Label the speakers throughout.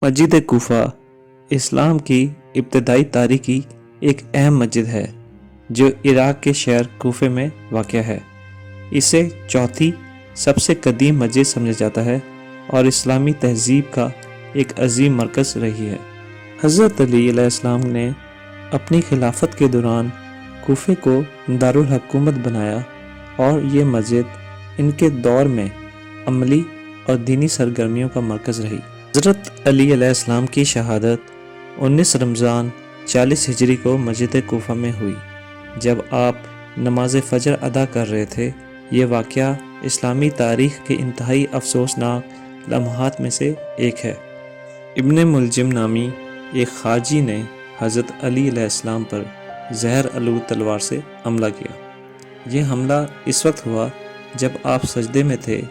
Speaker 1: مسجد کوفہ اسلام کی ابتدائی تاریخ کی ایک اہم مسجد ہے جو عراق کے شہر کوفے میں واقع ہے۔ اسے چوتھی سب سے قدیم مسجد سمجھا جاتا ہے اور اسلامی تہذیب کا ایک عظیم مرکز رہی ہے۔ حضرت علی علیہ السلام نے اپنی خلافت کے دوران کوفے کو دارالحکومت بنایا اور یہ مسجد ان کے دور میں عملی اور دینی سرگرمیوں کا مرکز رہی۔ حضرت علی علیہ السلام کی شہادت 19 رمضان 40 ہجری کو مسجد کوفہ میں ہوئی جب آپ نماز فجر ادا کر رہے تھے۔ یہ واقعہ اسلامی تاریخ کے انتہائی افسوسناک لمحات میں سے ایک ہے۔ ابن ملجم نامی ایک خارجی نے حضرت علی علیہ السلام پر زہر آلود تلوار سے حملہ کیا۔ یہ حملہ اس وقت ہوا جب آپ سجدے میں تھے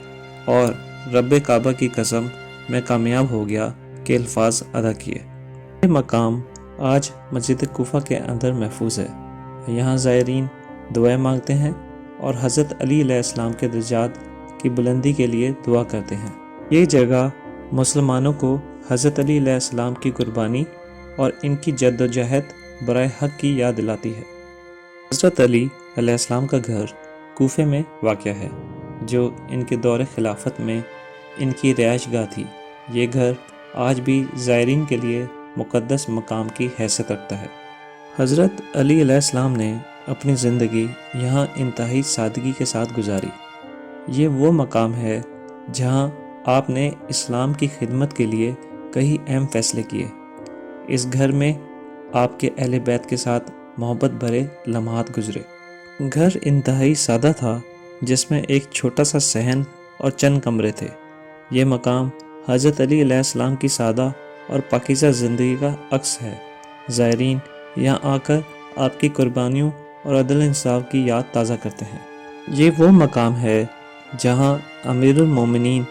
Speaker 1: اور رب کعبہ کی قسم میں کامیاب ہو گیا کہ الفاظ ادا کیے۔ یہ مقام آج مسجد کوفہ کے اندر محفوظ ہے۔ یہاں زائرین دعائیں مانگتے ہیں اور حضرت علی علیہ السلام کے درجات کی بلندی کے لیے دعا کرتے ہیں۔ یہ جگہ مسلمانوں کو حضرت علی علیہ السلام کی قربانی اور ان کی جد و جہد برائے حق کی یاد دلاتی ہے۔ حضرت علی علیہ السلام کا گھر کوفے میں واقع ہے جو ان کے دور خلافت میں ان کی رہائش گاہ تھی۔ یہ گھر آج بھی زائرین کے لیے مقدس مقام کی حیثیت رکھتا ہے۔ حضرت علی علیہ السلام نے اپنی زندگی یہاں انتہائی سادگی کے ساتھ گزاری۔ یہ وہ مقام ہے جہاں آپ نے اسلام کی خدمت کے لیے کئی اہم فیصلے کیے۔ اس گھر میں آپ کے اہل بیت کے ساتھ محبت بھرے لمحات گزرے۔ گھر انتہائی سادہ تھا جس میں ایک چھوٹا سا صحن اور چند کمرے تھے۔ یہ مقام حضرت علی علیہ السلام کی سادہ اور پاکیزہ زندگی کا عکس ہے۔ زائرین یہاں آ کر آپ کی قربانیوں اور عدل انصاف کی یاد تازہ کرتے ہیں۔ یہ وہ مقام ہے جہاں امیر المومنین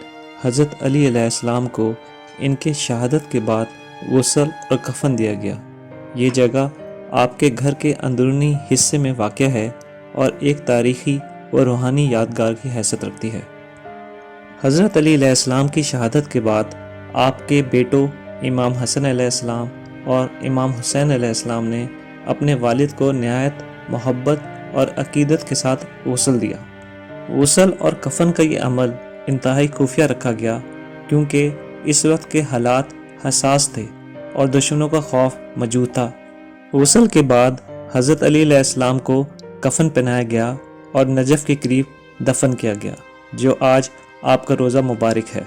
Speaker 1: حضرت علی علیہ السلام کو ان کے شہادت کے بعد غسل اور کفن دیا گیا۔ یہ جگہ آپ کے گھر کے اندرونی حصے میں واقع ہے اور ایک تاریخی و روحانی یادگار کی حیثیت رکھتی ہے۔ حضرت علی علیہ السلام کی شہادت کے بعد آپ کے بیٹوں امام حسن علیہ السلام اور امام حسین علیہ السلام نے اپنے والد کو نہایت محبت اور عقیدت کے ساتھ غسل دیا۔ غسل اور کفن کا یہ عمل انتہائی خفیہ رکھا گیا کیونکہ اس وقت کے حالات حساس تھے اور دشمنوں کا خوف موجود تھا۔ غسل کے بعد حضرت علی علیہ السلام کو کفن پہنایا گیا اور نجف کے قریب دفن کیا گیا جو آج آپ کا روضہ مبارک ہے۔